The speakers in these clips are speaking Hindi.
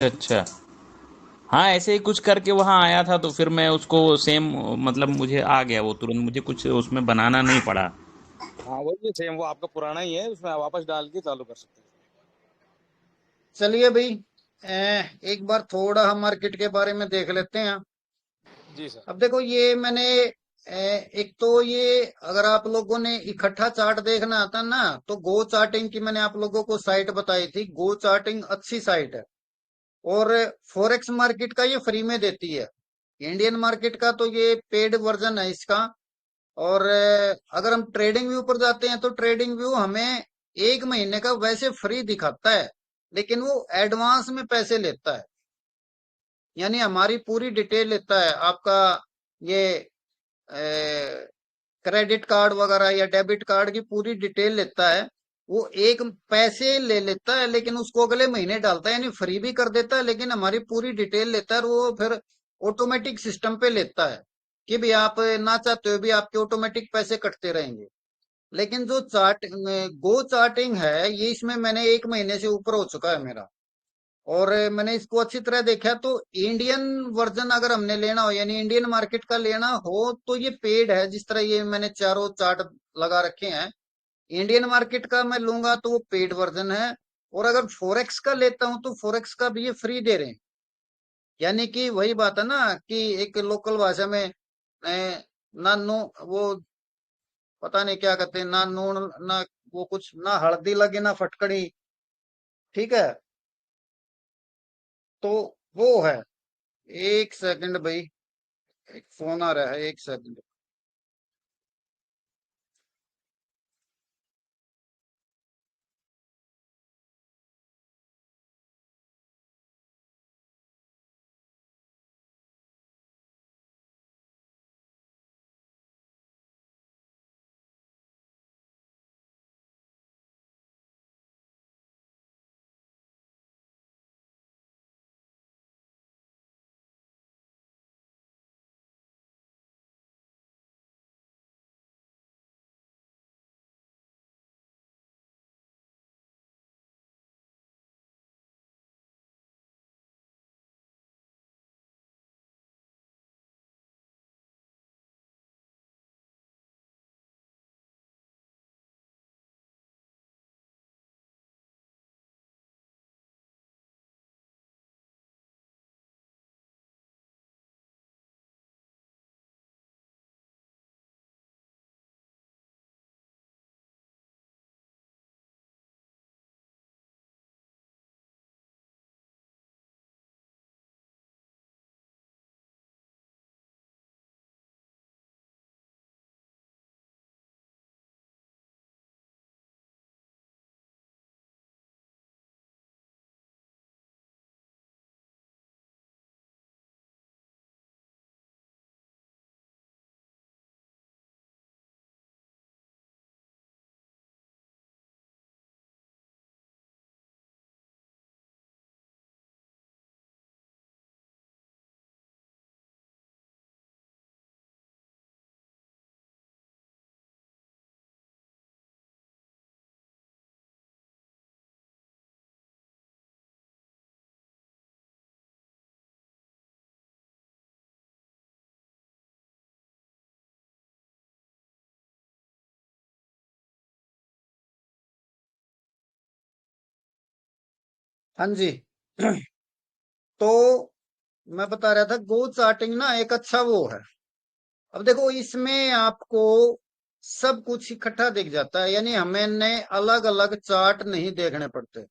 अच्छा। हाँ, ऐसे ही कुछ करके वहाँ आया था तो फिर मैं उसको सेम, मतलब मुझे आ गया वो तुरंत, मुझे कुछ उसमें बनाना नहीं पड़ा। हाँ वही सेम, वो आपका पुराना ही है, उसमें आप वापस डाल के चालू कर सकते चलिए भाई, एक बार थोड़ा हम मार्केट के बारे में देख लेते हैं। हैं। जी सर। अब देखो ये मैंने एक तो ये अगर आप लोगों ने इकट्ठा चार्ट देखना आता ना, तो गो चार्टिंग की मैंने आप लोगों को साइट बताई थी। गो चार्टिंग अच्छी साइट है। और फॉरेक्स मार्केट का ये फ्री में देती है। इंडियन मार्केट का तो ये पेड वर्जन है इसका। और अगर हम ट्रेडिंग व्यू पर जाते हैं तो ट्रेडिंग व्यू हमें एक महीने का वैसे फ्री दिखाता है, लेकिन वो एडवांस में पैसे लेता है। यानी हमारी पूरी डिटेल लेता है आपका ये क्रेडिट कार्ड वगैरह या डेबिट कार्ड की पूरी डिटेल लेता है। वो एक पैसे ले लेता है लेकिन उसको अगले महीने डालता है, यानी फ्री भी कर देता है लेकिन हमारी पूरी डिटेल लेता है। और वो फिर ऑटोमेटिक सिस्टम पे लेता है कि भी आप ना चाहते हो भी आपके ऑटोमेटिक पैसे कटते रहेंगे। लेकिन जो गो चार्टिंग है, ये इसमें मैंने एक महीने से ऊपर हो चुका है मेरा। और मैंने इसको अच्छी तरह देखा तो इंडियन वर्जन अगर हमने लेना हो, यानी इंडियन मार्केट का लेना हो, तो ये पेड है। जिस तरह ये मैंने चारों चार्ट लगा रखे हैं, इंडियन मार्केट का मैं लूंगा तो वो पेड वर्जन है। और अगर फोरेक्स का लेता हूं तो फोरेक्स का भी ये फ्री दे रहे हैं। यानी कि वही बात है ना कि एक लोकल भाषा में ना नो वो पता नहीं क्या कहते हैं, ना नून ना वो कुछ, ना हल्दी लगे ना फटकड़ी। ठीक है। तो वो है। एक सेकंड भाई, एक फोन आ रहा है, एक सेकंड। हाँ जी। तो मैं बता रहा था गो चार्टिंग ना एक अच्छा वो है। अब देखो इसमें आपको सब कुछ इकट्ठा दिख जाता है, यानी हमें ने अलग अलग चार्ट नहीं देखने पड़ते।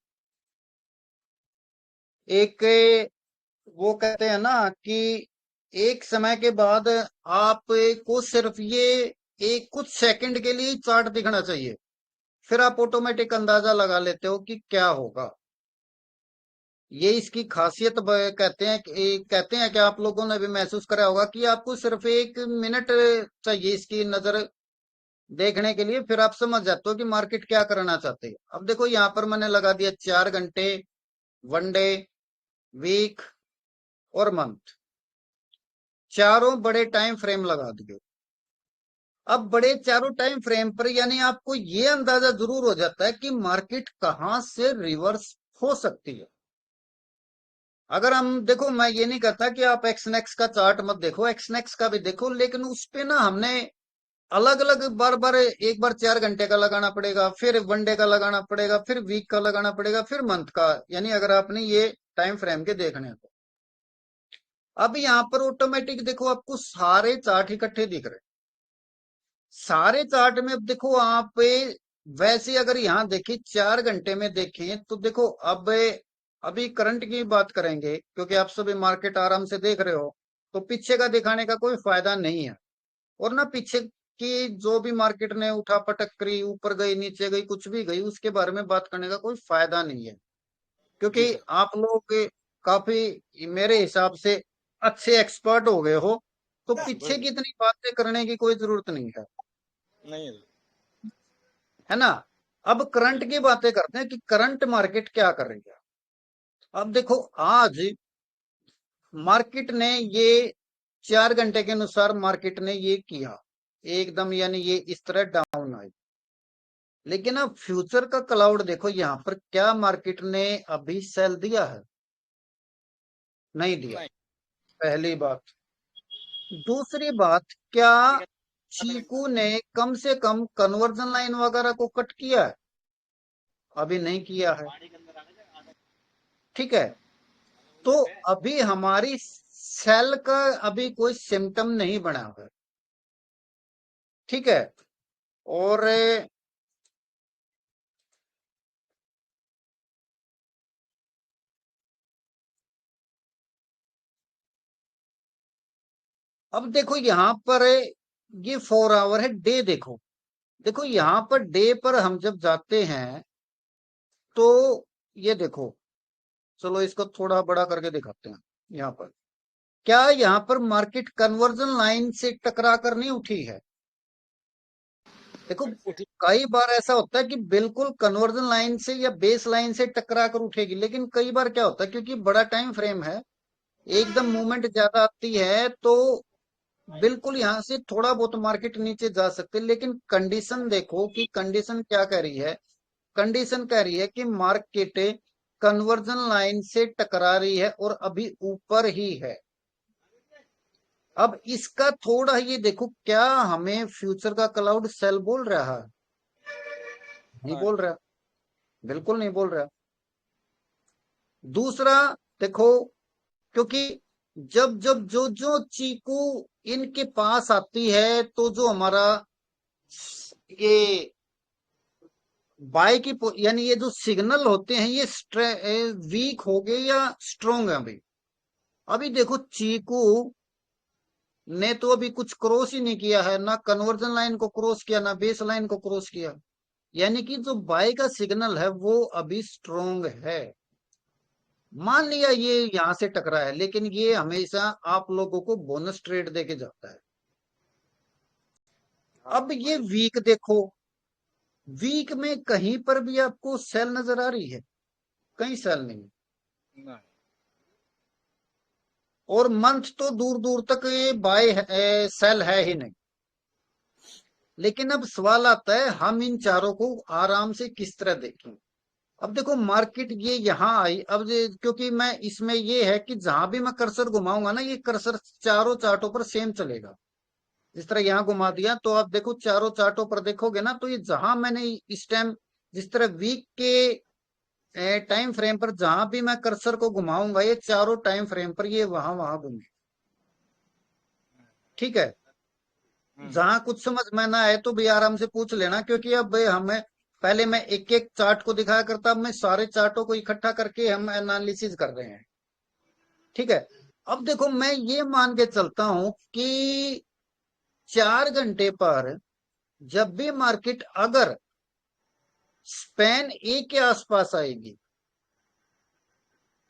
एक वो कहते हैं ना कि एक समय के बाद आपको सिर्फ ये एक कुछ सेकंड के लिए चार्ट दिखना चाहिए, फिर आप ऑटोमेटिक अंदाजा लगा लेते हो कि क्या होगा। ये इसकी खासियत कहते हैं कि आप लोगों ने भी महसूस करा होगा कि आपको सिर्फ एक मिनट चाहिए इसकी नजर देखने के लिए, फिर आप समझ जाते हो कि मार्केट क्या करना चाहते है। अब देखो यहाँ पर मैंने लगा दिया 4 घंटे, वन डे, वीक और मंथ, चारों बड़े टाइम फ्रेम लगा दिए। अब बड़े चारों टाइम फ्रेम पर यानी आपको ये अंदाजा जरूर हो जाता है कि मार्केट कहां से रिवर्स हो सकती है। अगर हम देखो, मैं ये नहीं कहता कि आप एक्सनेक्स का चार्ट मत देखो, एक्सनेक्स का भी देखो, लेकिन उस पे ना हमने अलग अलग बार बार, एक बार 4 घंटे का लगाना पड़ेगा, फिर वनडे का लगाना पड़ेगा, फिर वीक का लगाना पड़ेगा, फिर मंथ का, यानी अगर आपने ये टाइम फ्रेम के देखने हैं तो। अब यहाँ पर ऑटोमेटिक देखो आपको सारे चार्ट इकट्ठे दिख रहे हैं। सारे चार्ट में अब देखो आप, वैसे अगर यहाँ देखें 4 घंटे में देखें तो देखो अब, अभी करंट की बात करेंगे क्योंकि आप सभी मार्केट आराम से देख रहे हो, तो पीछे का दिखाने का कोई फायदा नहीं है। और ना पीछे की जो भी मार्केट ने उठा पटक करी, ऊपर गई नीचे गई कुछ भी गई, उसके बारे में बात करने का कोई फायदा नहीं है, जी क्योंकि सर। आप लोग काफी मेरे हिसाब से अच्छे एक्सपर्ट हो गए हो, तो पीछे बिल्कुल। की इतनी बातें करने की कोई जरूरत नहीं है, नहीं है। है ना। अब करंट की बातें करते हैं कि करंट मार्केट क्या कर रही है। अब देखो आज मार्केट ने ये 4 घंटे के अनुसार मार्केट ने ये किया एकदम, यानी ये इस तरह डाउन आई। लेकिन अब फ्यूचर का क्लाउड देखो, यहां पर क्या मार्केट ने अभी सेल दिया है? नहीं दिया, नहीं। पहली बात। दूसरी बात, क्या चीकू ने कम से कम कन्वर्जन लाइन वगैरह को कट किया है? अभी नहीं किया है। ठीक है, तो अभी हमारी सेल का अभी कोई सिम्टम नहीं बना हुआ है। ठीक है, और अब देखो यहां पर ये 4 आवर है, डे देखो। देखो यहां पर डे पर हम जब जाते हैं तो ये देखो, चलो इसको थोड़ा बड़ा करके दिखाते हैं। यहाँ पर क्या, यहाँ पर मार्केट कन्वर्जन लाइन से टकरा कर नहीं उठी है? देखो उठी। कई बार ऐसा होता है कि बिल्कुल कन्वर्जन लाइन से या बेस लाइन से टकरा कर उठेगी, लेकिन कई बार क्या होता है, क्योंकि बड़ा टाइम फ्रेम है, एकदम मूवमेंट ज्यादा आती है, तो बिल्कुल यहाँ से थोड़ा बहुत मार्केट नीचे जा सकते हैं। लेकिन कंडीशन देखो कि कंडीशन क्या कह रही है। कंडीशन कह रही है कि मार्केट कन्वर्जन लाइन से टकरा रही है और अभी ऊपर ही है। अब इसका थोड़ा ये देखो, क्या हमें फ्यूचर का क्लाउड सेल बोल रहा है? नहीं हाँ। बोल रहा, बिल्कुल नहीं बोल रहा। दूसरा देखो, क्योंकि जब जब जो जो चीकू इनके पास आती है तो जो हमारा ये बाय की यानी ये जो सिग्नल होते हैं ये वीक हो गए या स्ट्रोंग है अभी? अभी देखो चीकू ने तो अभी कुछ क्रॉस ही नहीं किया है, ना कन्वर्जन लाइन को क्रॉस किया, ना बेस लाइन को क्रॉस किया, यानी कि जो बाय का सिग्नल है वो अभी स्ट्रोंग है। मान लिया ये यहां से टकरा है, लेकिन ये हमेशा आप लोगों को बोनस ट्रेड देके जाता है। अब ये वीक देखो, वीक में कहीं पर भी आपको सेल नजर आ रही है? कहीं सेल नहीं। नहीं। और मंथ तो दूर दूर तक ये बाय सेल है ही नहीं। लेकिन अब सवाल आता है हम इन चारों को आराम से किस तरह देखें। अब देखो मार्केट ये यहाँ आई, अब क्योंकि मैं इसमें ये है कि जहां भी मैं कर्सर घुमाऊंगा ना, ये कर्सर चारों चार्टों पर सेम चलेगा। जिस तरह यहाँ घुमा दिया तो आप देखो चारों चार्टों पर देखोगे ना, तो ये जहां मैंने इस टाइम जिस तरह वीक के टाइम फ्रेम पर जहां भी मैं कर्सर को घुमाऊंगा, ये चारों टाइम फ्रेम पर ये वहां वहां घूमे। ठीक है, जहां कुछ समझ में ना आए तो भी आराम से पूछ लेना, क्योंकि अब हमें पहले मैं एक एक चार्ट को दिखाया करता, अब मैं सारे चार्टों को इकट्ठा करके हम एनालिसिस कर रहे हैं। ठीक है, अब देखो मैं ये मान के चलता हूं कि 4 घंटे पर जब भी मार्केट अगर स्पैन ए के आसपास आएगी,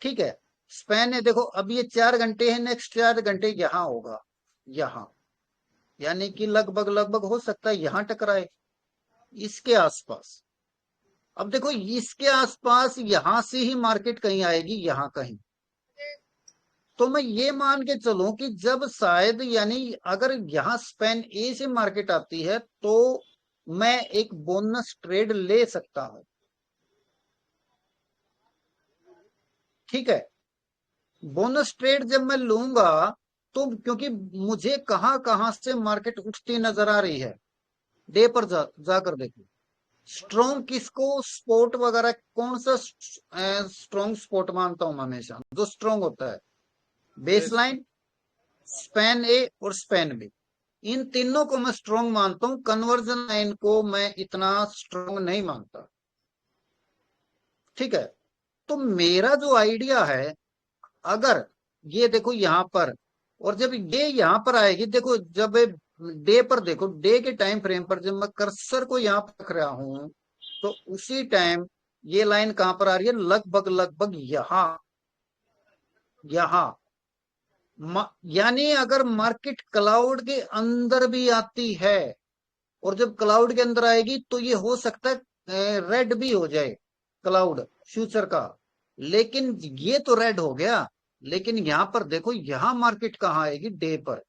ठीक है, स्पैन है देखो, अब ये 4 घंटे है, नेक्स्ट 4 घंटे यहां होगा, यहां, यानी कि लगभग लगभग हो सकता है यहां टकराए, इसके आसपास। अब देखो इसके आसपास यहां से ही मार्केट कहीं आएगी, यहां कहीं। तो मैं ये मान के चलूं कि जब शायद, यानी अगर यहां स्पेन ए से मार्केट आती है तो मैं एक बोनस ट्रेड ले सकता हूं। ठीक है, बोनस ट्रेड जब मैं लूंगा तो क्योंकि मुझे कहां कहां से मार्केट उठती नजर आ रही है, डे पर जाकर देखो। स्ट्रॉन्ग किसको, स्पोर्ट वगैरह कौन सा स्ट्रॉन्ग स्पोर्ट मानता हूं मैं हमेशा, जो स्ट्रॉन्ग होता है, बेस। बेसलाइन, स्पैन ए और स्पैन बी, इन तीनों को मैं स्ट्रॉन्ग मानता हूं। कन्वर्जन लाइन को मैं इतना स्ट्रॉन्ग नहीं मानता। ठीक है, तो मेरा जो आइडिया है, अगर ये देखो यहां पर, और जब ये यहां पर आएगी, देखो जब डे पर देखो, डे के टाइम फ्रेम पर जब मैं कर्सर को यहां पर रख रहा हूं, तो उसी टाइम ये लाइन कहां पर आ रही है, लगभग लगभग यहां, यहां। यानी अगर मार्केट क्लाउड के अंदर भी आती है, और जब क्लाउड के अंदर आएगी तो ये हो सकता है रेड भी हो जाए क्लाउड फ्यूचर का, लेकिन ये तो रेड हो गया। लेकिन यहां पर देखो, यहां मार्केट कहां आएगी, डे पर,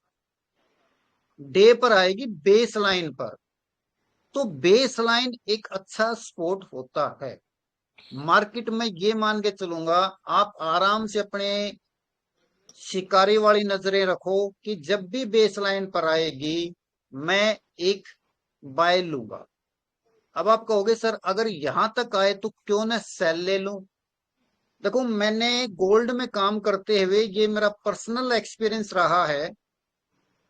डे पर आएगी बेस लाइन पर। तो बेस लाइन एक अच्छा सपोर्ट होता है मार्केट में, ये मान के चलूंगा। आप आराम से अपने शिकारी वाली नजरें रखो कि जब भी बेस लाइन पर आएगी मैं एक बाय लूंगा। अब आप कहोगे सर अगर यहां तक आए तो क्यों ना सेल ले लूं। देखो मैंने गोल्ड में काम करते हुए ये मेरा पर्सनल एक्सपीरियंस रहा है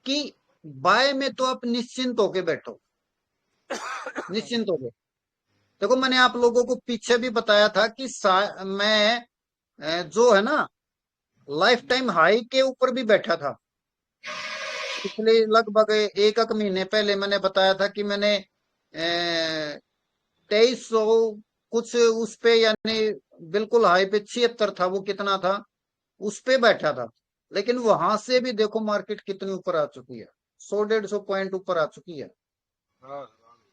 कि बाय में तो आप निश्चिंत होके बैठो, निश्चिंत होके। देखो मैंने आप लोगों को पीछे भी बताया था कि मैं जो है ना, लाइफ टाइम हाई के ऊपर भी बैठा था। पिछले लगभग एक महीने पहले मैंने बताया था कि मैंने 2300 कुछ उस पे, यानी बिल्कुल हाई पे 76 था, वो कितना था, उस पे बैठा था। लेकिन वहां से भी देखो मार्केट कितनी ऊपर आ चुकी है, 100 150 पॉइंट ऊपर आ चुकी है। हाँ।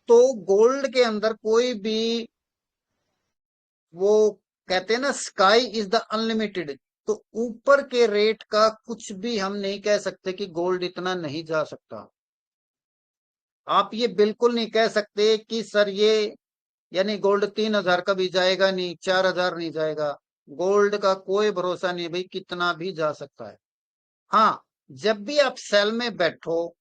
तो गोल्ड के अंदर कोई भी, वो कहते हैं ना स्काई इज द अनलिमिटेड, तो ऊपर के रेट का कुछ भी हम नहीं कह सकते कि गोल्ड इतना नहीं जा सकता। आप ये बिल्कुल नहीं कह सकते कि सर ये, यानी गोल्ड 3,000 का भी जाएगा नहीं, 4,000 नहीं जाएगा। गोल्ड का कोई भरोसा नहीं भाई, कितना भी जा सकता है। हाँ, जब भी आप सेल में बैठो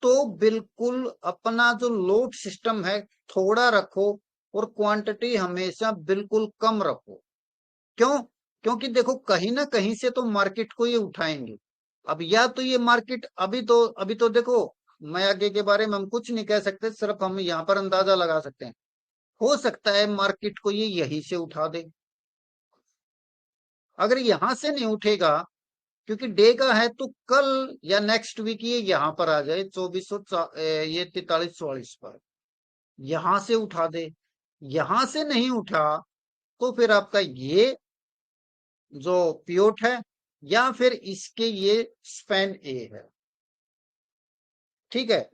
तो बिल्कुल अपना जो लोड सिस्टम है थोड़ा रखो, और क्वांटिटी हमेशा बिल्कुल कम रखो। क्यों? क्योंकि देखो कहीं ना कहीं से तो मार्केट को ये उठाएंगे। अब या तो ये मार्केट अभी तो देखो, मैं आगे के बारे में हम कुछ नहीं कह सकते, सिर्फ हम यहाँ पर अंदाजा लगा सकते हैं। हो सकता है मार्केट को ये यहीं से उठा दे। अगर यहां से नहीं उठेगा, क्योंकि डे का है, तो कल या नेक्स्ट वीक ये यहां पर आ जाए 2400, ये 4344 पर, यहां से उठा दे। यहां से नहीं उठा तो फिर आपका ये जो पियोट है, या फिर इसके ये स्पेन ए है। ठीक है,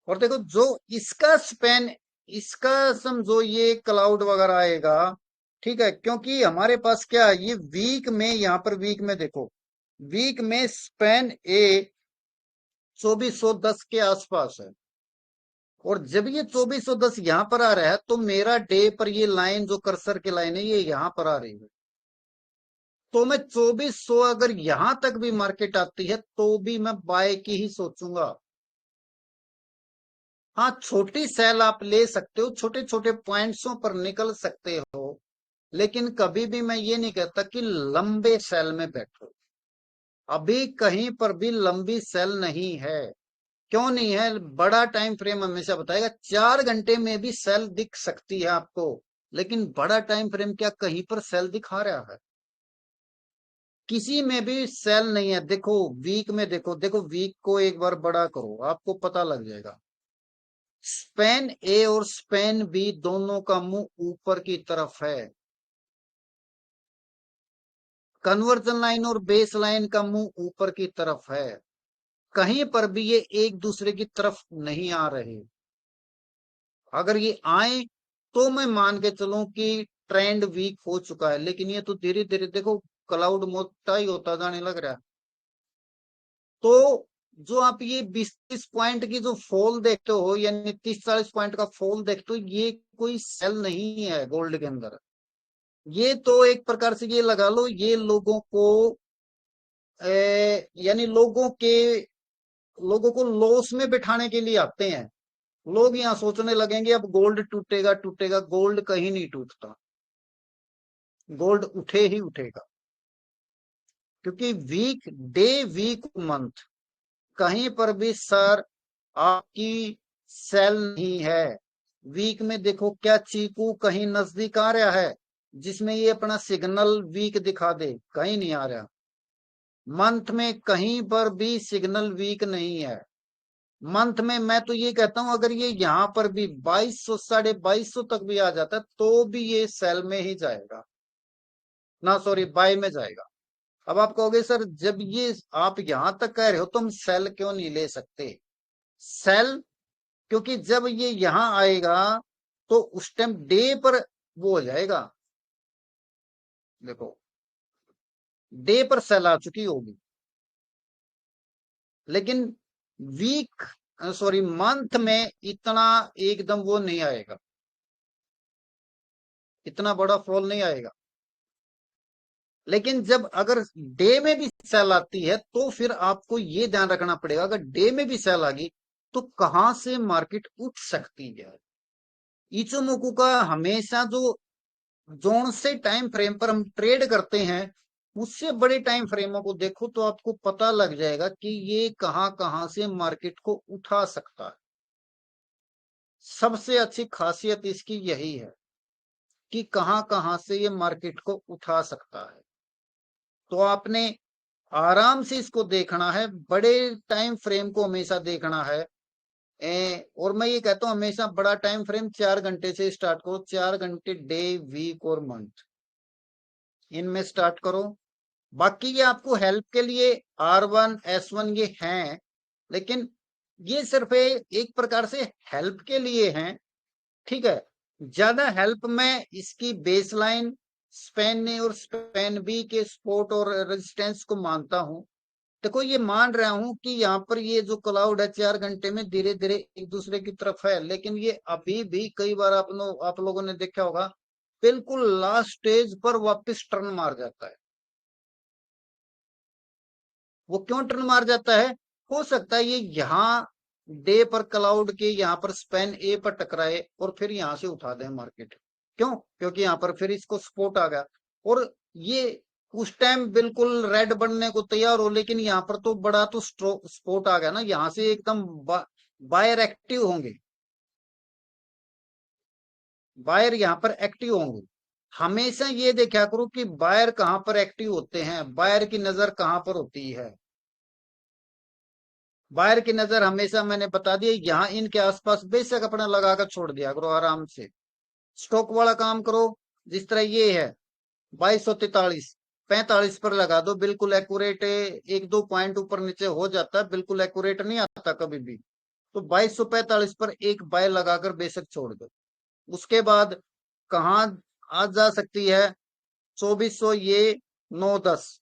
और देखो जो इसका स्पेन, इसका समझो ये क्लाउड वगैरह आएगा। ठीक है, क्योंकि हमारे पास क्या है, ये वीक में, यहां पर वीक में देखो, वीक में स्पेन ए 2410 के आसपास है। और जब ये 2410 यहां पर आ रहा है, तो मेरा डे पर ये लाइन जो कर्सर की लाइन है ये यहां पर आ रही है। तो मैं 2400, अगर यहां तक भी मार्केट आती है तो भी मैं बाय की ही सोचूंगा। हाँ, छोटी सेल आप ले सकते हो, छोटे छोटे पॉइंट्सों पर निकल सकते हो, लेकिन कभी भी मैं ये नहीं कहता कि लंबे सेल में बैठो। अभी कहीं पर भी लंबी सेल नहीं है। क्यों नहीं है? बड़ा टाइम फ्रेम हमेशा बताएगा, 4 घंटे में भी सेल दिख सकती है आपको, लेकिन बड़ा टाइम फ्रेम क्या कहीं पर सेल दिखा रहा है? किसी में भी सेल नहीं है। देखो वीक में देखो, देखो वीक को एक बार बड़ा करो, आपको पता लग जाएगा। स्पेन ए और स्पेन बी दोनों का मुंह ऊपर की तरफ है। कन्वर्जन लाइन और बेस लाइन का मुंह ऊपर की तरफ है। कहीं पर भी ये एक दूसरे की तरफ नहीं आ रहे। अगर ये आए तो मैं मान के चलूं कि ट्रेंड वीक हो चुका है, लेकिन ये तो धीरे धीरे देखो क्लाउड मोटा ही होता जाने लग रहा है। तो जो आप ये 20-30 पॉइंट की जो फॉल देखते हो, यानी 30-40 पॉइंट का फॉल देखते हो, ये कोई सेल नहीं है गोल्ड के अंदर। ये तो एक प्रकार से ये लगा लो, ये लोगों को यानी लोगों को लॉस में बिठाने के लिए आते हैं। लोग यहाँ सोचने लगेंगे अब गोल्ड टूटेगा टूटेगा, गोल्ड कहीं नहीं टूटता, गोल्ड उठे ही उठेगा। क्योंकि वीक डे, वीक मंथ, कहीं पर भी सर आपकी सेल नहीं है। वीक में देखो क्या चीकू कहीं नजदीक आ रहा है जिसमें ये अपना सिग्नल वीक दिखा दे? कहीं नहीं आ रहा। मंथ में कहीं पर भी सिग्नल वीक नहीं है। मंथ में मैं तो ये कहता हूं अगर ये यहां पर भी 2200 2250 तक भी आ जाता है तो भी ये सेल में ही जाएगा, ना सॉरी बाय में जाएगा। अब आप कहोगे सर जब ये आप यहां तक कह रहे हो तो हम सेल क्यों नहीं ले सकते? सेल, क्योंकि जब ये यहां आएगा तो उस टाइम डे पर वो हो जाएगा। देखो डे पर सेल आ चुकी होगी, लेकिन वीक सॉरी मंथ में इतना एकदम वो नहीं आएगा, इतना बड़ा फॉल नहीं आएगा। लेकिन जब अगर डे में भी सेल आती है तो फिर आपको ये ध्यान रखना पड़ेगा, अगर डे में भी सेल आ गई तो कहां से मार्केट उठ सकती है। इचोमोकू का हमेशा जो जोन से टाइम फ्रेम पर हम ट्रेड करते हैं उससे बड़े टाइम फ्रेमों को देखो तो आपको पता लग जाएगा कि ये कहां कहां से मार्केट को उठा सकता है। सबसे अच्छी खासियत इसकी यही है कि कहां कहां से ये मार्केट को उठा सकता है। तो आपने आराम से इसको देखना है, बड़े टाइम फ्रेम को हमेशा देखना है। और मैं ये कहता हूं हमेशा बड़ा टाइम फ्रेम 4 घंटे से स्टार्ट करो, 4 घंटे डे वीक और मंथ इनमें स्टार्ट करो। बाकी ये आपको हेल्प के लिए R1 S1 ये हैं, लेकिन ये सिर्फ एक प्रकार से हेल्प के लिए हैं, ठीक है। ज्यादा हेल्प मैं इसकी बेसलाइन स्पेन ए और स्पेन बी के सपोर्ट और रेजिस्टेंस को मानता हूं। देखो ये मान रहा हूं कि यहाँ पर ये जो क्लाउड है 4 घंटे में धीरे धीरे एक दूसरे की तरफ है, लेकिन ये अभी भी कई बार आप लोगों ने देखा होगा बिल्कुल लास्ट स्टेज पर वापस टर्न मार जाता है। वो क्यों टर्न मार जाता है? हो सकता है ये यहाँ डे पर क्लाउड के यहाँ पर स्पेन ए पर टकराए और फिर यहाँ से उठा दे मार्केट। क्यों? क्योंकि यहाँ पर फिर इसको सपोर्ट आ गया और ये उस टाइम बिल्कुल रेड बनने को तैयार हो, लेकिन यहाँ पर तो बड़ा तो सपोर्ट आ गया ना, यहाँ से एकदम बायर एक्टिव होंगे, बायर यहाँ पर एक्टिव होंगे। हमेशा ये देखा करो कि बायर कहाँ पर एक्टिव होते हैं, बायर की नजर कहाँ पर होती है। बाहर की नजर हमेशा मैंने बता दिया यहाँ इनके आसपास बेशक अपना लगाकर छोड़ दिया करो आराम से। स्टॉक वाला काम करो, जिस तरह ये है 2243 45 पर लगा दो, बिल्कुल एक्यूरेट। एक दो पॉइंट ऊपर नीचे हो जाता है, बिल्कुल एक्यूरेट नहीं आता कभी भी। तो 2245 पर एक बाय लगाकर बेशक छोड़ दो। उसके बाद कहाँ आ जा सकती है? 2400 ये 910,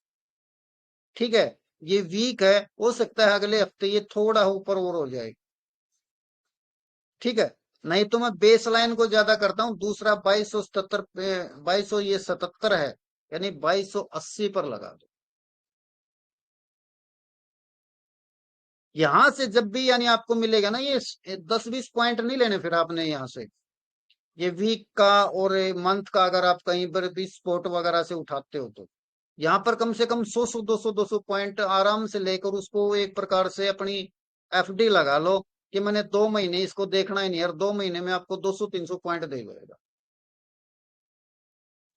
ठीक है। ये वीक है, हो सकता है अगले हफ्ते ये थोड़ा ऊपर और हो जाए, ठीक है। नहीं तो मैं बेस लाइन को ज्यादा करता हूं, दूसरा 2277 पे 2200 ये 77 है, यानी 2280 पर लगा दो। यहां से जब भी यानी आपको मिलेगा ना ये 10-20 पॉइंट नहीं लेने फिर आपने यहाँ से, ये वीक का और मंथ का अगर आप कहीं पर भी स्पॉट वगैरह से उठाते हो तो यहाँ पर कम से कम 100 200 पॉइंट आराम से लेकर उसको एक प्रकार से अपनी FD लगा लो कि मैंने 2 महीने इसको देखना ही नहीं, और 2 महीने में आपको 200 300 पॉइंट दे देगा।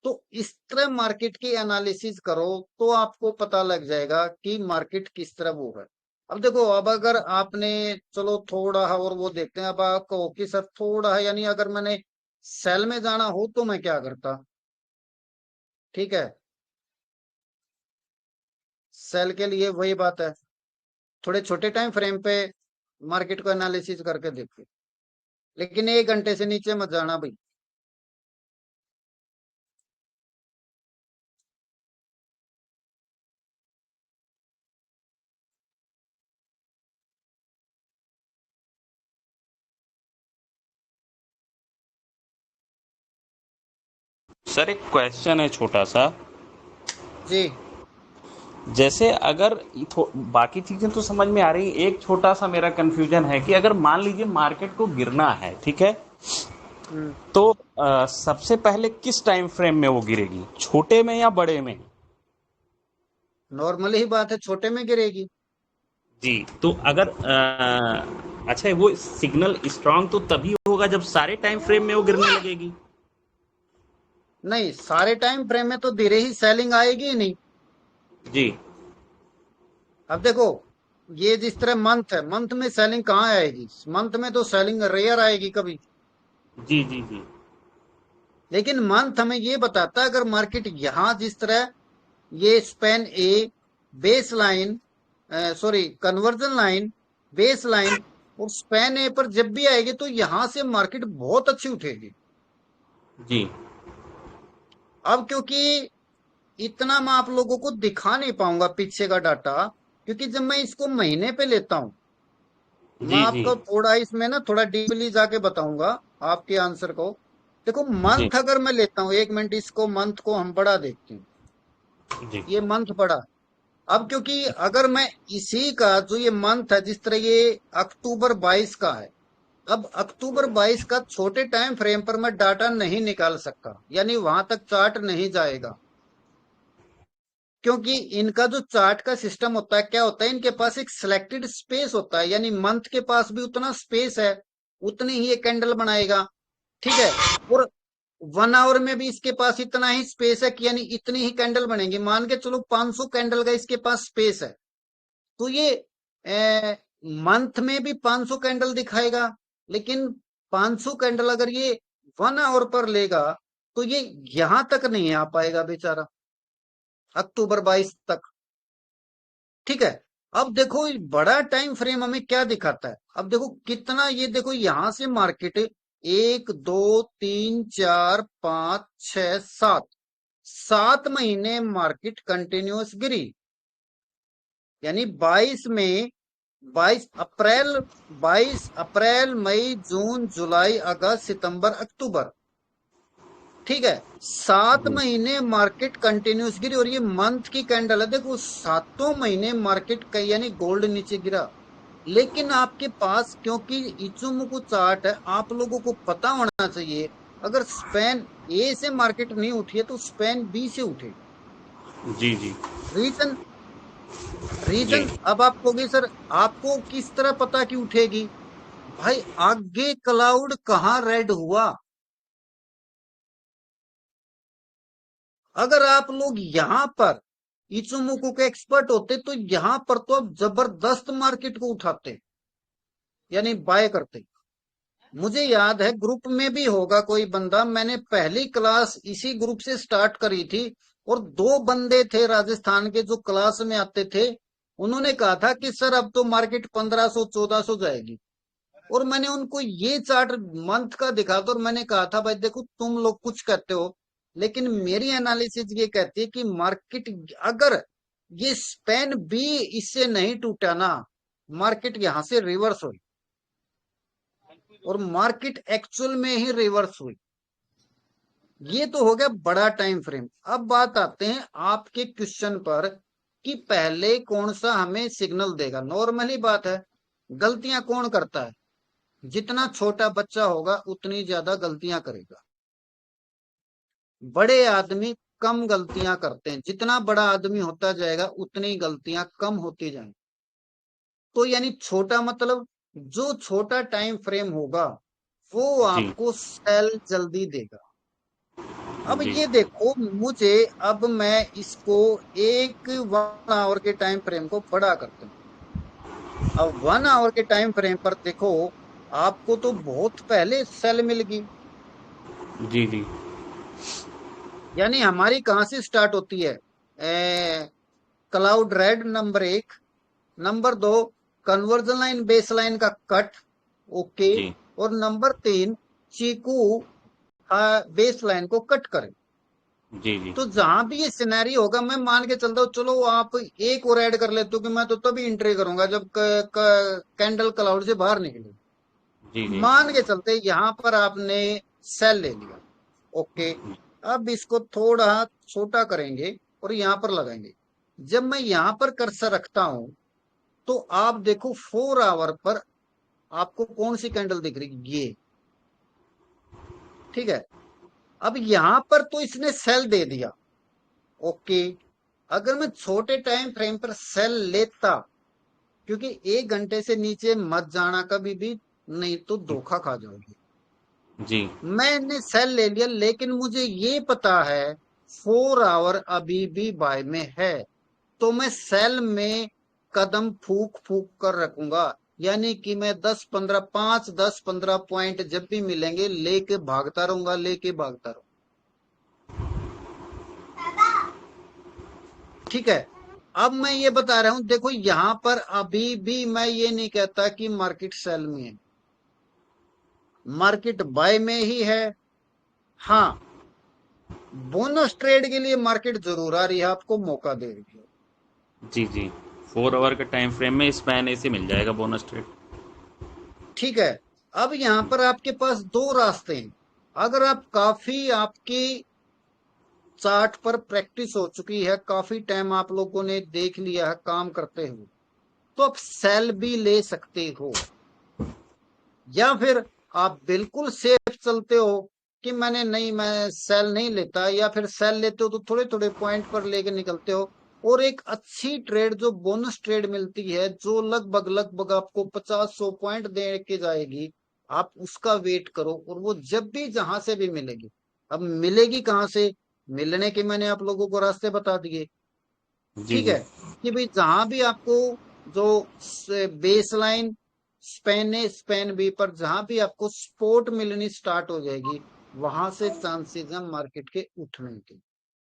तो इस तरह मार्केट की एनालिसिस करो तो आपको पता लग जाएगा कि मार्केट किस तरह वो है। अब देखो, अब अगर आपने चलो थोड़ा है और वो देखते हैं, अब आप कहो कि सर थोड़ा है, यानी अगर मैंने सेल में जाना हो तो मैं क्या करता? ठीक है, सेल के लिए वही बात है, थोड़े छोटे टाइम फ्रेम पे मार्केट को एनालिसिस करके देखिए, लेकिन 1 घंटे से नीचे मत जाना भाई। सर एक क्वेश्चन है छोटा सा। जी जैसे अगर बाकी चीजें तो समझ में आ रही, एक छोटा सा मेरा कंफ्यूजन है कि अगर मान लीजिए मार्केट को गिरना है, ठीक है, हम्म। तो सबसे पहले किस टाइम फ्रेम में वो गिरेगी, छोटे में या बड़े में? नॉर्मल ही बात है, छोटे में गिरेगी। जी। तो अगर अच्छा, वो सिग्नल स्ट्रांग तो तभी होगा जब सारे टाइम फ्रेम में वो गिरने लगेगी। नहीं, सारे टाइम फ्रेम में तो धीरे ही सेलिंग आएगी ही नहीं। जी अब देखो, ये जिस तरह मंथ है, मंथ में सेलिंग कहाँ आएगी? मंथ में तो सेलिंग रेयर आएगी कभी। जी जी जी। लेकिन मंथ हमें ये बताता है, अगर मार्केट यहां जिस तरह ये स्पेन A, base line, sorry conversion line, base line और स्पेन ए पर जब भी आएगी तो यहां से मार्केट बहुत अच्छी उठेगी। जी अब क्योंकि इतना मैं आप लोगों को दिखा नहीं पाऊंगा पीछे का डाटा, क्योंकि जब मैं इसको महीने पे लेता हूं, मैं जी जी आपको थोड़ा इसमें ना थोड़ा डीपली जाके बताऊंगा आपके आंसर को। देखो, जी मंथ अगर मैं लेता हूं, एक मिनट, इसको मंथ को हम बड़ा देखते हैं। जी ये मंथ बड़ा। अब क्योंकि अगर मैं इसी का जो ये मंथ है, जिस तरह ये अक्टूबर 22 का है, अब अक्टूबर 22 का छोटे टाइम फ्रेम पर मैं डाटा नहीं निकाल सकता, यानी वहां तक चार्ट नहीं जाएगा। क्योंकि इनका जो चार्ट का सिस्टम होता है, क्या होता है, इनके पास एक सिलेक्टेड स्पेस होता है, यानी मंथ के पास भी उतना स्पेस है, उतनी ही ये कैंडल बनाएगा। ठीक है। और 1 आवर में भी इसके पास इतना ही स्पेस है कि यानी इतनी ही कैंडल बनेगी। मान के चलो 500 कैंडल का इसके पास स्पेस है, तो ये मंथ में भी 500 कैंडल दिखाएगा। लेकिन 500 कैंडल अगर ये 1 आवर पर लेगा तो ये यहां तक नहीं आ पाएगा बेचारा, अक्टूबर 22 तक। ठीक है। अब देखो, ये बड़ा टाइम फ्रेम हमें क्या दिखाता है। अब देखो कितना, ये देखो यहां से मार्केट 1 2 3 4 5 6 7, 7 महीने मार्केट कंटिन्यूअस गिरी। यानी 22 अप्रैल मई जून जुलाई अगस्त सितंबर अक्टूबर। ठीक है। 7 महीने मार्केट कंटिन्यूस गिरी, और ये मंथ की कैंडल है। देखो, 7 महीने मार्केट का यानी गोल्ड नीचे गिरा। लेकिन आपके पास क्योंकि इचुमुकु चार्ट है, आप लोगों को पता होना चाहिए, अगर स्पेन ए से मार्केट नहीं उठी है तो स्पेन बी से उठेगी। जी जी रीजन, जी अब आप कहोगे सर आपको किस तरह पता कि उठेगी? भाई, आगे क्लाउड कहाँ रेड हुआ? अगर आप लोग यहां पर इचुमुकु के एक्सपर्ट होते तो यहां पर तो अब जबरदस्त मार्केट को उठाते, यानी बाय करते। मुझे याद है ग्रुप में भी होगा कोई बंदा, मैंने पहली क्लास इसी ग्रुप से स्टार्ट करी थी, और 2 बंदे थे राजस्थान के जो क्लास में आते थे। उन्होंने कहा था कि सर अब तो मार्केट 1500 1400 जाएगी। और मैंने उनको ये चार्ट मंथ का दिखा था, और मैंने कहा था भाई देखो, तुम लोग कुछ कहते हो, लेकिन मेरी एनालिसिस ये कहती है कि मार्केट, अगर ये स्पेन भी इससे नहीं टूटा ना, मार्केट यहां से रिवर्स हुई, और मार्केट एक्चुअल में ही रिवर्स हुई। ये तो हो गया बड़ा टाइम फ्रेम। अब बात आते हैं आपके क्वेश्चन पर कि पहले कौन सा हमें सिग्नल देगा। नॉर्मली बात है, गलतियां कौन करता है? जितना छोटा बच्चा होगा उतनी ज्यादा गलतियां करेगा। बड़े आदमी कम गलतियां करते हैं, जितना बड़ा आदमी होता जाएगा उतनी गलतियां कम होती जाएंगी। तो यानी छोटा मतलब, जो छोटा टाइम फ्रेम होगा वो जी आपको सेल जल्दी देगा। अब जी ये देखो, मुझे, अब मैं इसको एक 1 आवर के टाइम फ्रेम को बड़ा करता हूँ। अब 1 आवर के टाइम फ्रेम पर देखो, आपको तो बहुत पहले सेल मिल गई। जी जी यानी हमारी कहां से स्टार्ट होती है? Cloud red number 1, number 2 conversion line base line का कट, ओके, जी और नंबर 3 चीकू बेस लाइन को कट करे। जी जी तो जहां भी ये सिनेरी होगा, मैं मान के चलता हूँ, चलो आप एक और ऐड कर लेते हो कि मैं तो तभी एंट्री करूंगा जब कैंडल क्लाउड से बाहर निकले। जी जी मान के चलते यहां पर आपने सेल ले लिया, ओके। अब इसको थोड़ा छोटा करेंगे और यहां पर लगाएंगे। जब मैं यहां पर कर्सर रखता हूं तो आप देखो 4 आवर पर आपको कौन सी कैंडल दिख रही है, ये। ठीक है, अब यहां पर तो इसने सेल दे दिया, ओके। अगर मैं छोटे टाइम फ्रेम पर सेल लेता, क्योंकि 1 घंटे से नीचे मत जाना कभी भी, नहीं तो धोखा खा जाओगे। जी। मैंने सेल ले लिया, लेकिन मुझे ये पता है 4 आवर अभी भी बाय में है, तो मैं सेल में कदम फूक फूक कर रखूंगा। यानी कि मैं 10-15, 5-10-15 पॉइंट जब भी मिलेंगे लेके भागता रहूंगा, लेके भागता रहूंगा। ठीक है, अब मैं ये बता रहा हूं, देखो यहां पर अभी भी मैं ये नहीं कहता कि मार्केट सेल में है, मार्केट बाय में ही है। हाँ, बोनस ट्रेड के लिए मार्केट जरूर आ रही है, आपको मौका दे रही है। जी जी। 4 आवर का टाइम फ्रेम में स्पैन ऐसे मिल जाएगा बोनस ट्रेड। ठीक है, अब यहां पर आपके पास दो रास्ते हैं। अगर आप काफी आपकी चार्ट पर प्रैक्टिस हो चुकी है, काफी टाइम आप लोगों ने देख लिया है काम करते हुए, तो आप सेल भी ले सकते हो। या फिर आप बिल्कुल सेफ चलते हो कि मैंने नहीं, मैं सेल नहीं लेता, या फिर सेल लेते हो तो थोड़े थोड़े पॉइंट पर लेके निकलते हो, और एक अच्छी ट्रेड जो बोनस ट्रेड मिलती है, जो लगभग लगभग आपको 50-100 पॉइंट दे के जाएगी, आप उसका वेट करो, और वो जब भी जहां से भी मिलेगी। अब मिलेगी कहां से, मिलने के मैंने आप लोगों को रास्ते बता दिए। जी ठीक जी। है, कि भाई जहां भी आपको जो बेस लाइन स्पेन है, स्पेन बी पर जहां भी आपको सपोर्ट मिलनी स्टार्ट हो जाएगी, वहां से चांसेस हैं मार्केट के उठने के।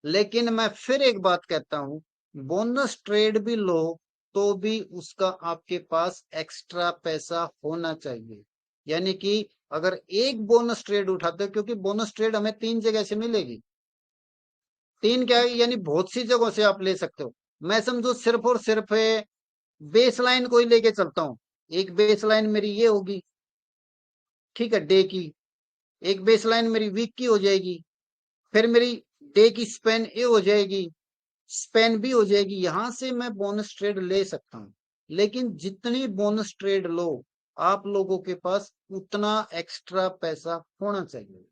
लेकिन मैं फिर एक बात कहता हूं, बोनस ट्रेड भी लो तो भी उसका आपके पास एक्स्ट्रा पैसा होना चाहिए। यानी कि अगर एक बोनस ट्रेड उठाते हो, क्योंकि बोनस ट्रेड हमें 3 जगह से मिलेगी। तीन क्या है, यानी बहुत सी जगहों से आप ले सकते हो। मैं समझो सिर्फ और सिर्फ बेस लाइन को ही लेके चलता हूँ। एक बेस लाइन मेरी ये होगी, ठीक है, डे की। एक बेस लाइन मेरी वीक की हो जाएगी। फिर मेरी डे की स्पेन ए हो जाएगी, स्पेन बी हो जाएगी। यहां से मैं बोनस ट्रेड ले सकता हूँ। लेकिन जितनी बोनस ट्रेड लो, आप लोगों के पास उतना एक्स्ट्रा पैसा होना चाहिए।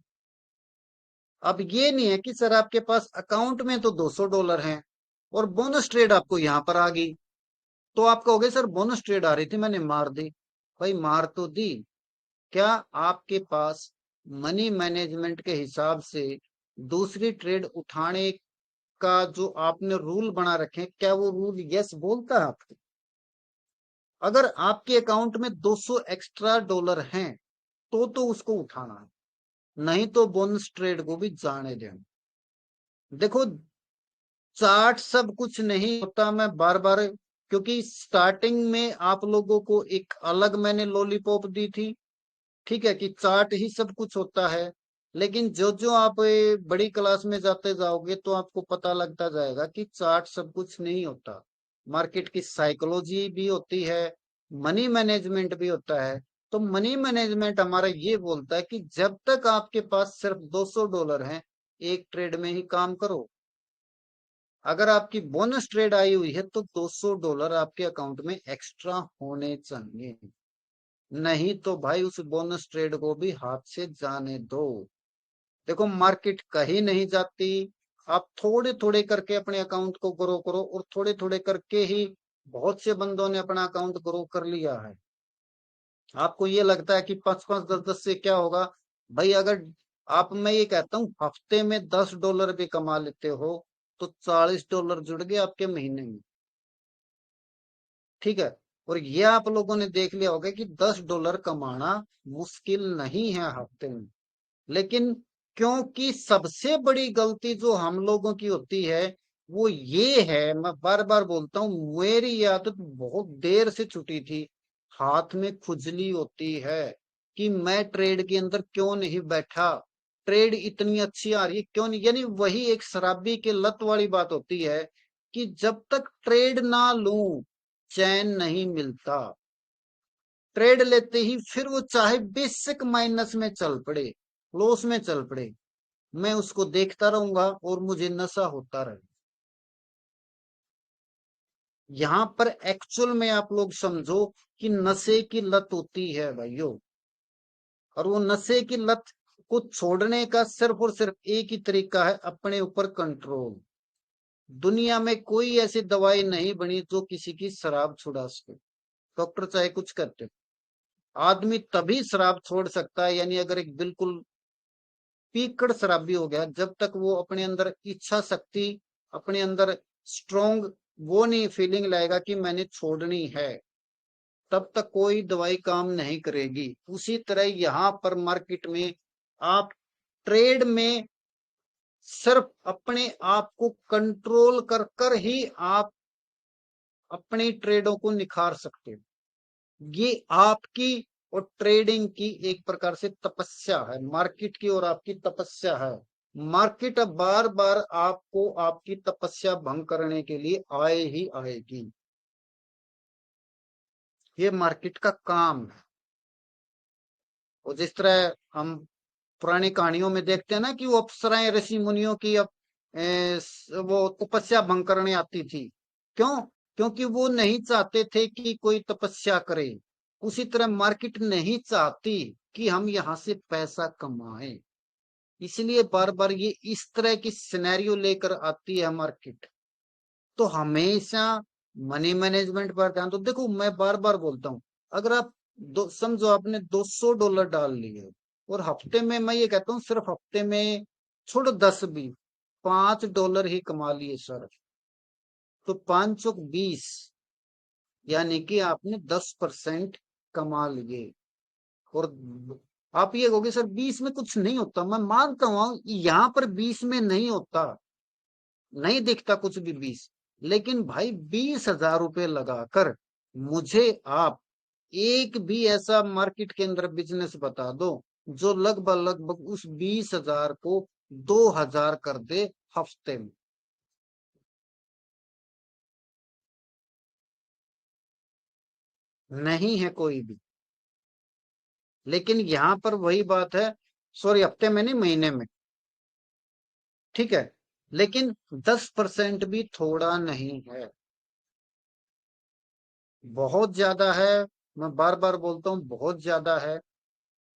अब ये नहीं है कि सर आपके पास अकाउंट में तो $200 हैं और बोनस ट्रेड आपको यहां पर आ गई, तो आप कहोगे सर बोनस ट्रेड आ रही थी मैंने मार दी। भाई मार तो दी, क्या आपके पास मनी मैनेजमेंट के हिसाब से दूसरी ट्रेड उठाने का जो आपने रूल बना रखे, क्या वो रूल यस बोलता है आपको? अगर आपके अकाउंट में 200 एक्स्ट्रा डॉलर हैं तो उसको उठाना है, नहीं तो बोनस ट्रेड को भी जाने देना। देखो, चार्ट सब कुछ नहीं होता, मैं बार बार, क्योंकि स्टार्टिंग में आप लोगों को एक अलग मैंने लॉलीपॉप दी थी, ठीक है, कि चार्ट ही सब कुछ होता है। लेकिन जो जो आप बड़ी क्लास में जाते जाओगे तो आपको पता लगता जाएगा कि चार्ट सब कुछ नहीं होता। मार्केट की साइकोलॉजी भी होती है, मनी मैनेजमेंट भी होता है। तो मनी मैनेजमेंट हमारा ये बोलता है कि जब तक आपके पास सिर्फ $200 हैं, एक ट्रेड में ही काम करो। अगर आपकी बोनस ट्रेड आई हुई है तो $200 आपके अकाउंट में एक्स्ट्रा होने चाहिए, नहीं तो भाई उस बोनस ट्रेड को भी हाथ से जाने दो। देखो, मार्केट कहीं नहीं जाती, आप थोड़े थोड़े करके अपने अकाउंट को ग्रो करो, और थोड़े थोड़े करके ही बहुत से बंदों ने अपना अकाउंट ग्रो कर लिया है। आपको ये लगता है कि 5-5, 10-10 से क्या होगा? भाई अगर आप, मैं ये कहता हूँ, हफ्ते में $10 भी कमा लेते हो तो $40 जुड़ गए आपके महीने में। ठीक है, और ये आप लोगों ने देख लिया होगा कि $10 कमाना मुश्किल नहीं है हफ्ते में। लेकिन क्योंकि सबसे बड़ी गलती जो हम लोगों की होती है वो ये है, मैं बार बार बोलता हूँ, मेरी ये आदत बहुत देर से छुटी थी, हाथ में खुजली होती है कि मैं ट्रेड के अंदर क्यों नहीं बैठा, ट्रेड इतनी अच्छी आ रही है क्यों नहीं। यानी वही एक शराबी के लत वाली बात होती है कि जब तक ट्रेड ना लूं चैन नहीं मिलता। ट्रेड लेते ही फिर वो चाहे बेसिक माइनस में चल पड़े, लॉस में चल पड़े, मैं उसको देखता रहूंगा और मुझे नशा होता रहे। यहाँ पर एक्चुअल में आप लोग समझो कि नशे की लत होती है भाइयों, और वो नशे की लत को छोड़ने का सिर्फ और सिर्फ एक ही तरीका है, अपने ऊपर कंट्रोल। दुनिया में कोई ऐसी दवाई नहीं बनी जो किसी की शराब छुड़ा सके, डॉक्टर चाहे कुछ करते हो। आदमी तभी शराब छोड़ सकता है, यानी अगर एक बिल्कुल पीकड़ शराबी हो गया, जब तक वो अपने अंदर इच्छा शक्ति, अपने अंदर स्ट्रोंग वो नहीं फीलिंग लाएगा कि मैंने छोड़नी है, तब तक कोई दवाई काम नहीं करेगी। उसी तरह यहाँ पर मार्केट में आप ट्रेड में सिर्फ अपने आप को कंट्रोल कर कर ही आप अपनी ट्रेडों को निखार सकते हो। ये आपकी और ट्रेडिंग की एक प्रकार से तपस्या है, मार्केट की और आपकी तपस्या है। मार्केट अब बार बार आपको आपकी तपस्या भंग करने के लिए आए ही आएगी। ये मार्केट का काम है। और जिस तरह हम पुरानी कहानियों में देखते हैं ना कि वो अप्सराएं ऋषि मुनियों की वो तपस्या भंग करने आती थी। क्यों? क्योंकि वो नहीं चाहते थे कि कोई तपस्या करे। उसी तरह मार्केट नहीं चाहती कि हम यहाँ से पैसा कमाएं, इसलिए बार बार ये इस तरह की सिनेरियो लेकर आती है मार्केट। तो हमेशा मनी मैनेजमेंट पर ध्यान। तो देखो मैं बार बार बोलता हूँ, अगर आप समझो आपने $200 डाल लिए और हफ्ते में, मैं ये कहता हूँ सिर्फ हफ्ते में छोड़ो 10 भी, $5 ही कमा लिए सर, तो 5 चौक 20, यानी कि आपने 10% कमा लिए। और आप ये कहोगे सर 20 में कुछ नहीं होता, मैं मानता हूँ यहाँ पर 20 में नहीं होता, नहीं दिखता कुछ भी 20, लेकिन भाई 20,000 रुपए लगाकर मुझे आप एक भी ऐसा मार्केट के अंदर बिजनेस बता दो जो लगभग लगभग उस 20,000 को 2,000 कर दे हफ्ते में। नहीं है कोई भी। लेकिन यहां पर वही बात है, सॉरी हफ्ते में नहीं, महीने में, ठीक है, लेकिन 10% भी थोड़ा नहीं है, बहुत ज्यादा है। मैं बार बार बोलता हूँ बहुत ज्यादा है,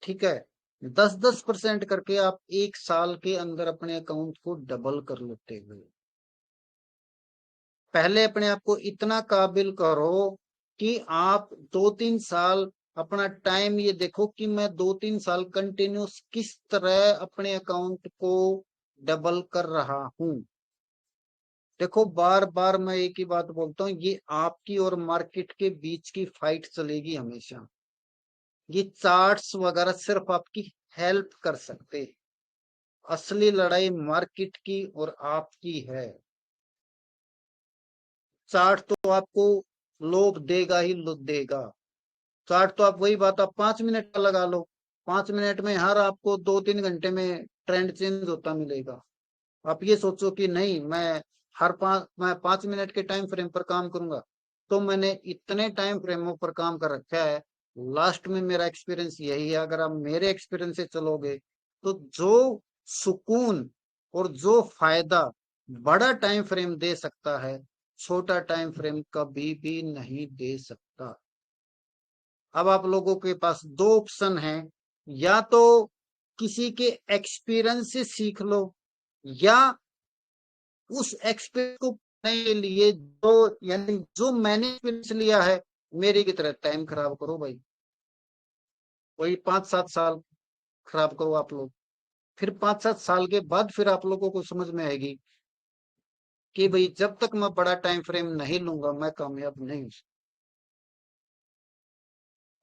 ठीक है। 10-10% करके आप एक साल के अंदर अपने अकाउंट को डबल कर लेते हुए, पहले अपने आप को इतना काबिल करो कि आप 2-3 साल अपना टाइम ये देखो कि मैं 2-3 साल कंटिन्यूस किस तरह अपने अकाउंट को डबल कर रहा हूं। देखो बार बार मैं एक ही बात बोलता हूँ, ये आपकी और मार्केट के बीच की फाइट चलेगी हमेशा। ये चार्ट्स वगैरह सिर्फ आपकी हेल्प कर सकते, असली लड़ाई मार्केट की और आपकी है। चार्ट तो आपको लोभ देगा ही देगा। चार्ट तो आप वही बात, आप 5 मिनट का लगा लो, 5 मिनट में हर आपको 2-3 घंटे में ट्रेंड चेंज होता मिलेगा। आप ये सोचो कि नहीं मैं 5 मिनट के टाइम फ्रेम पर काम करूंगा, तो मैंने इतने टाइम फ्रेमों पर काम कर रखा है। लास्ट में मेरा एक्सपीरियंस यही है, अगर आप मेरे एक्सपीरियंस से चलोगे तो जो सुकून और जो फायदा बड़ा टाइम फ्रेम दे सकता है, छोटा टाइम फ्रेम कभी भी नहीं दे सकता। अब आप लोगों के पास दो ऑप्शन हैं, या तो किसी के एक्सपीरियंस से सीख लो, या उस एक्सपीरियंस को पाने के लिए जो, यानी जो मैंने एक्सपीरियंस लिया है, मेरी की तरह टाइम खराब करो भाई। वही 5-7 साल खराब करो आप लोग, फिर 5-7 साल के बाद फिर आप लोगों को समझ में आएगी कि भाई जब तक मैं बड़ा टाइम फ्रेम नहीं लूंगा मैं कामयाब नहीं हूं।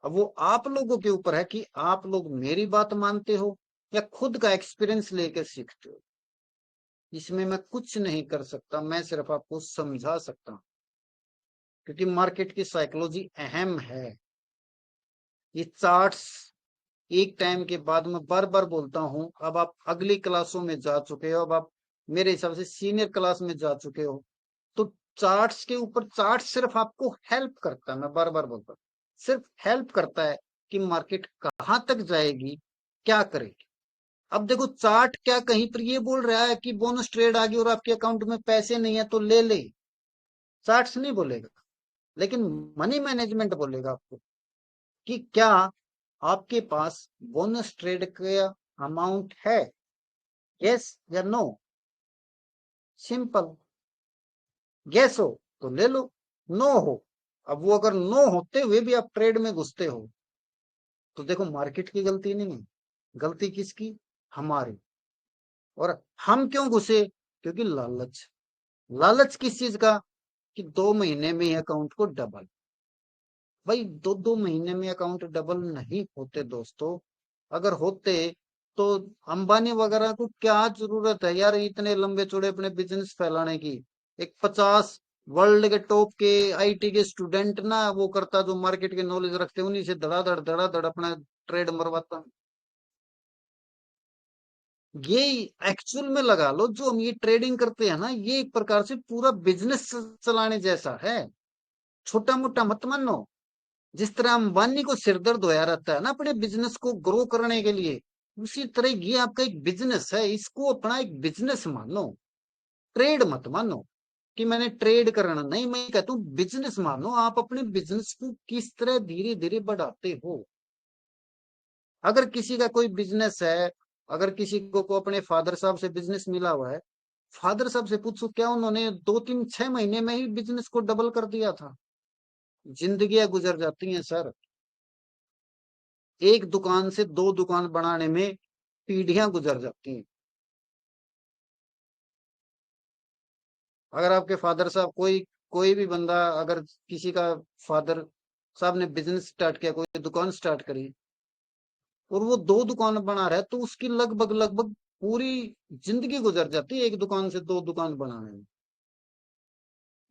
अब वो आप लोगों के ऊपर है कि आप लोग मेरी बात मानते हो या खुद का एक्सपीरियंस लेकर सीखते हो। इसमें मैं कुछ नहीं कर सकता, मैं सिर्फ आपको समझा सकता हूं, क्योंकि मार्केट की साइकोलॉजी अहम है। ये चार्ट्स एक टाइम के बाद, मैं बार बार बोलता हूं, अब आप अगली क्लासों में जा चुके हो, अब आप मेरे हिसाब से सीनियर क्लास में जा चुके हो, तो चार्ट्स के ऊपर, चार्ट सिर्फ आपको हेल्प करता है, मैं बार बार बोलता हूँ, सिर्फ हेल्प करता है कि मार्केट कहां तक जाएगी, क्या करेगी। अब देखो चार्ट क्या कहीं पर ये बोल रहा है कि बोनस ट्रेड आ गई और आपके अकाउंट में पैसे नहीं है तो ले ले, चार्ट्स नहीं बोलेगा, लेकिन मनी मैनेजमेंट बोलेगा आपको कि क्या आपके पास बोनस ट्रेड का अमाउंट है, यस या नो। सिंपल। यस हो तो ले लो, नो हो, अब वो अगर नो होते हुए भी आप ट्रेड में घुसते हो तो देखो मार्केट की गलती नहीं है, गलती किसकी, हमारी। और हम क्यों घुसे, क्योंकि लालच। लालच किस चीज का, कि 2 महीने में अकाउंट को डबल। भाई 2-2 महीने में अकाउंट डबल नहीं होते दोस्तों। अगर होते तो अंबानी वगैरह को क्या जरूरत है यार इतने लंबे चौड़े अपने बिजनेस फैलाने की। एक 50 वर्ल्ड के टॉप के आईटी के स्टूडेंट ना वो करता, जो मार्केट के नॉलेज रखते उन्हीं से धड़ाधड़ अपना ट्रेड मरवाता। ये एक्चुअल में लगा लो, जो हम ये ट्रेडिंग करते हैं ना, ये एक प्रकार से पूरा बिजनेस चलाने जैसा है। छोटा मोटा मत मानो। जिस तरह अंबानी को सिरदर्द होया रहता है ना अपने बिजनेस को ग्रो करने के लिए, उसी तरह ये आपका एक बिजनेस है, इसको अपना एक बिजनेस मानो। ट्रेड मत मानो कि मैंने ट्रेड करना, नहीं, मैं कहता हूँ बिजनेस मानो। आप अपने बिजनेस को किस तरह धीरे धीरे बढ़ाते हो। अगर किसी का कोई बिजनेस है, अगर किसी को अपने फादर साहब से बिजनेस मिला हुआ है, फादर साहब से पूछो क्या उन्होंने 2-3-6 महीने में ही बिजनेस को डबल कर दिया था। जिंदगियां गुजर जाती हैं सर। एक दुकान से 2 दुकान बनाने में पीढ़ियां गुजर जाती हैं। अगर आपके फादर साहब, कोई कोई भी बंदा, अगर किसी का फादर साहब ने बिजनेस स्टार्ट किया, कोई दुकान स्टार्ट करी और वो 2 दुकान बना रहा है, तो उसकी लगभग लगभग पूरी जिंदगी गुजर जाती है एक दुकान से 2 दुकान बनाने में,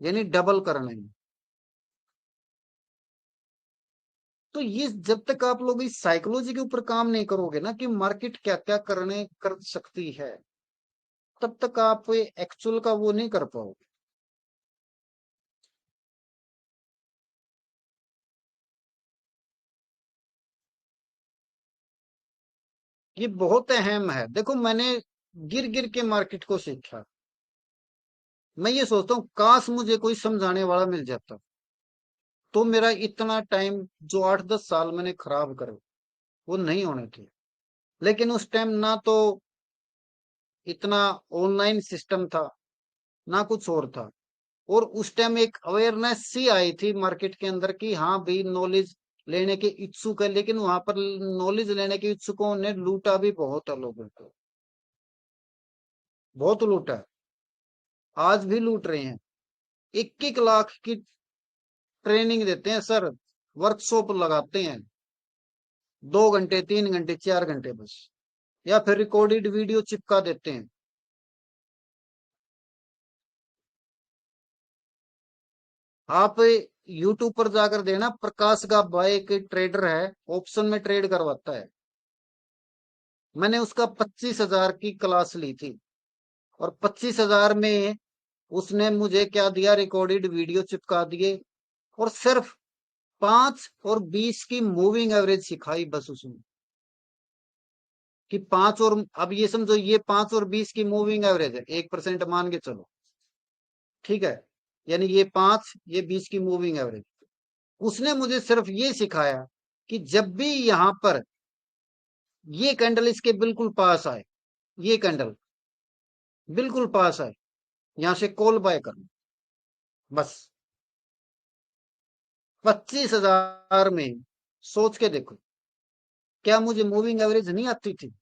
यानी डबल करने में। तो ये जब तक आप लोग इस साइकोलॉजी के ऊपर काम नहीं करोगे ना कि मार्केट क्या क्या करने कर सकती है, तब तक आप एक्चुअल का वो नहीं कर पाओगे। ये बहुत अहम है। देखो मैंने गिर गिर के मार्केट को सीखा। मैं ये सोचता हूँ काश मुझे कोई समझाने वाला मिल जाता, तो मेरा इतना टाइम जो 8-10 साल मैंने खराब करे वो नहीं होने थे। लेकिन उस टाइम ना तो इतना ऑनलाइन सिस्टम था, ना कुछ और था। और उस टाइम एक अवेयरनेस सी आई थी मार्केट के अंदर की, हाँ भाई नॉलेज लेने के इच्छुक है, लेकिन वहां पर नॉलेज लेने के इच्छुकों ने लूटा भी बहुत है लोगों को, बहुत लूटा है, आज भी लूट रहे हैं। 1-1 लाख की ट्रेनिंग देते हैं सर, वर्कशॉप लगाते हैं, 2 घंटे 3 घंटे 4 घंटे बस, या फिर रिकॉर्डेड वीडियो चिपका देते हैं। आप यूट्यूब पर जाकर देना, प्रकाश गब्बाई एक ट्रेडर है, ऑप्शन में ट्रेड करवाता है। मैंने उसका 25,000 की क्लास ली थी, और 25,000 में उसने मुझे क्या दिया, रिकॉर्डेड वीडियो चिपका दिए, और सिर्फ 5 और 20 की मूविंग एवरेज सिखाई बस उसने। कि 5 और, अब ये समझो ये 5 और 20 की मूविंग एवरेज है, 1% मान के चलो, ठीक है। यानी ये 5 ये 20 की मूविंग एवरेज। उसने मुझे सिर्फ ये सिखाया कि जब भी यहां पर ये कैंडल इसके बिल्कुल पास आए, ये कैंडल बिल्कुल पास आए, यहां से कॉल बाय करना बस। 25,000 में सोच के देखो, क्या मुझे मूविंग एवरेज नहीं आती थी।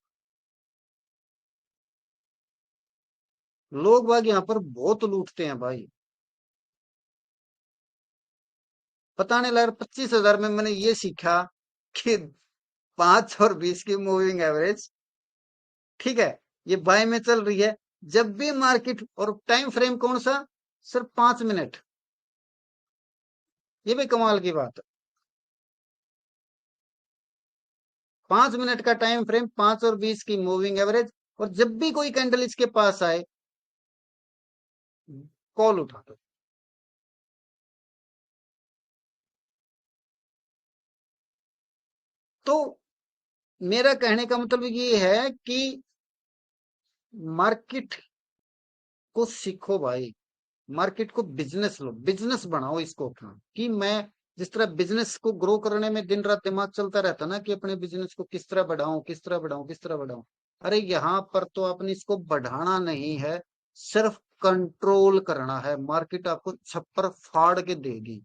लोग बाग यहाँ पर बहुत लूटते हैं भाई। पता नहीं लग, 25,000 में मैंने ये सीखा कि 5 और 20 की मूविंग एवरेज, ठीक है, ये बाय में चल रही है। जब भी मार्केट, और टाइम फ्रेम कौन सा, सिर्फ 5 मिनट। ये भी कमाल की बात है। 5 मिनट का टाइम फ्रेम, 5 और 20 की मूविंग एवरेज, और जब भी कोई कैंडल इसके पास आए, कॉल उठा दो। तो मेरा कहने का मतलब ये है कि मार्केट को सीखो भाई। मार्केट को बिजनेस लो, बिजनेस बनाओ इसको अपना, कि मैं जिस तरह बिजनेस को ग्रो करने में दिन रात दिमाग चलता रहता ना, कि अपने बिजनेस को किस तरह बढ़ाऊं, किस तरह बढ़ाऊं, किस तरह बढ़ाऊं। अरे यहाँ पर तो आपने इसको बढ़ाना नहीं है, सिर्फ कंट्रोल करना है। मार्केट आपको छप्पर फाड़ के देगी।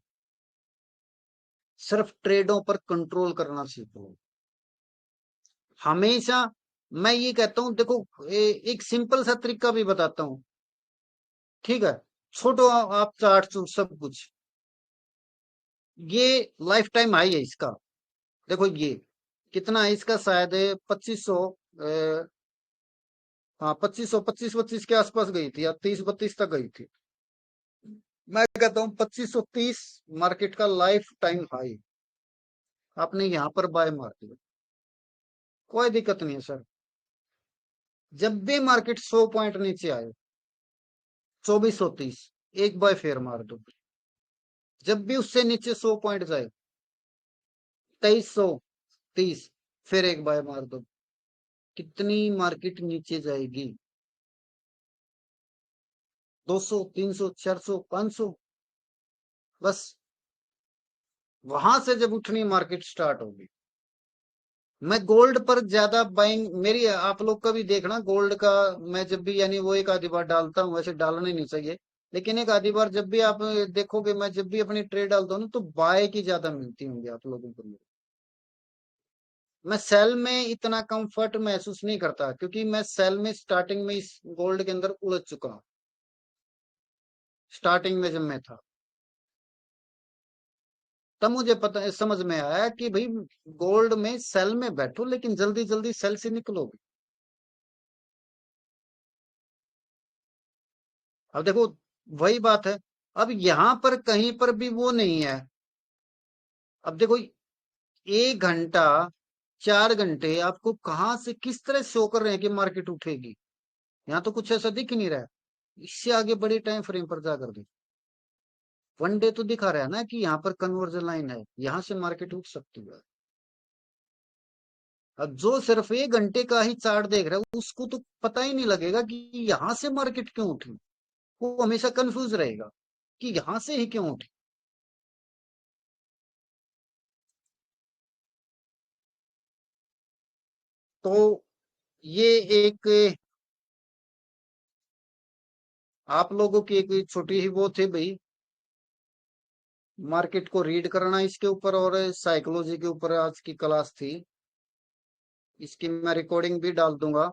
सिर्फ ट्रेडों पर कंट्रोल करना सीखो हमेशा। मैं ये कहता हूं, देखो एक सिंपल सा तरीका भी बताता हूं, ठीक है? छोड़ो आप चार्ट सब कुछ, ये लाइफ टाइम हाई है इसका। देखो ये कितना है इसका, शायद 2500, हाँ 2500, 25 के आसपास गई थी, या 30-32 तक गई थी। मैं कहता हूँ 2530 मार्केट का लाइफ टाइम हाई, आपने यहाँ पर बाय मार दिया, कोई दिक्कत नहीं है सर। जब भी मार्केट 100 पॉइंट नीचे आए, 2430 एक बाय फेयर मार दो। जब भी उससे नीचे 100 पॉइंट जाए, 2330 फिर एक बाय मार दो। कितनी मार्केट नीचे जाएगी? 200, 300, 400, 500, बस वहां से जब उठनी मार्केट स्टार्ट होगी। मैं गोल्ड पर ज्यादा बाइंग, मेरी आप लोग का भी देखना गोल्ड का, मैं जब भी यानी वो एक आधी बार डालता हूँ, वैसे डालना ही नहीं चाहिए, लेकिन एक आधी बार जब भी आप देखोगे, मैं जब भी अपनी ट्रेड डालता हूँ ना, तो बाय की ज्यादा मिलती होंगी आप लोगों को। मैं सेल में इतना कंफर्ट महसूस नहीं करता, क्योंकि मैं सेल में स्टार्टिंग में इस गोल्ड के अंदर उलझ चुका हूँ। स्टार्टिंग में जब मैं था, तब मुझे पता समझ में आया कि भाई गोल्ड में सेल में बैठो, लेकिन जल्दी जल्दी सेल से निकलोगे। अब देखो वही बात है, अब यहां पर कहीं पर भी वो नहीं है। अब देखो 1 घंटा, 4 घंटे आपको कहां से किस तरह शो कर रहे हैं कि मार्केट उठेगी? यहाँ तो कुछ ऐसा दिख ही नहीं रहा है। इससे आगे बड़े टाइम फ्रेम पर जाकर दे, वन डे तो दिखा रहा है ना कि यहाँ पर कन्वर्जन लाइन है, यहाँ से मार्केट उठ सकती है। अब जो सिर्फ 1 घंटे का ही चार्ट देख रहा है, उसको तो पता ही नहीं लगेगा कि यहाँ से मार्केट क्यों उठी। वो हमेशा कंफ्यूज रहेगा कि यहाँ से ही क्यों उठी। तो ये एक आप लोगों की एक छोटी ही वो थे भाई, मार्केट को रीड करना इसके ऊपर, और साइकोलॉजी के ऊपर आज की क्लास थी। इसकी मैं रिकॉर्डिंग भी डाल दूंगा।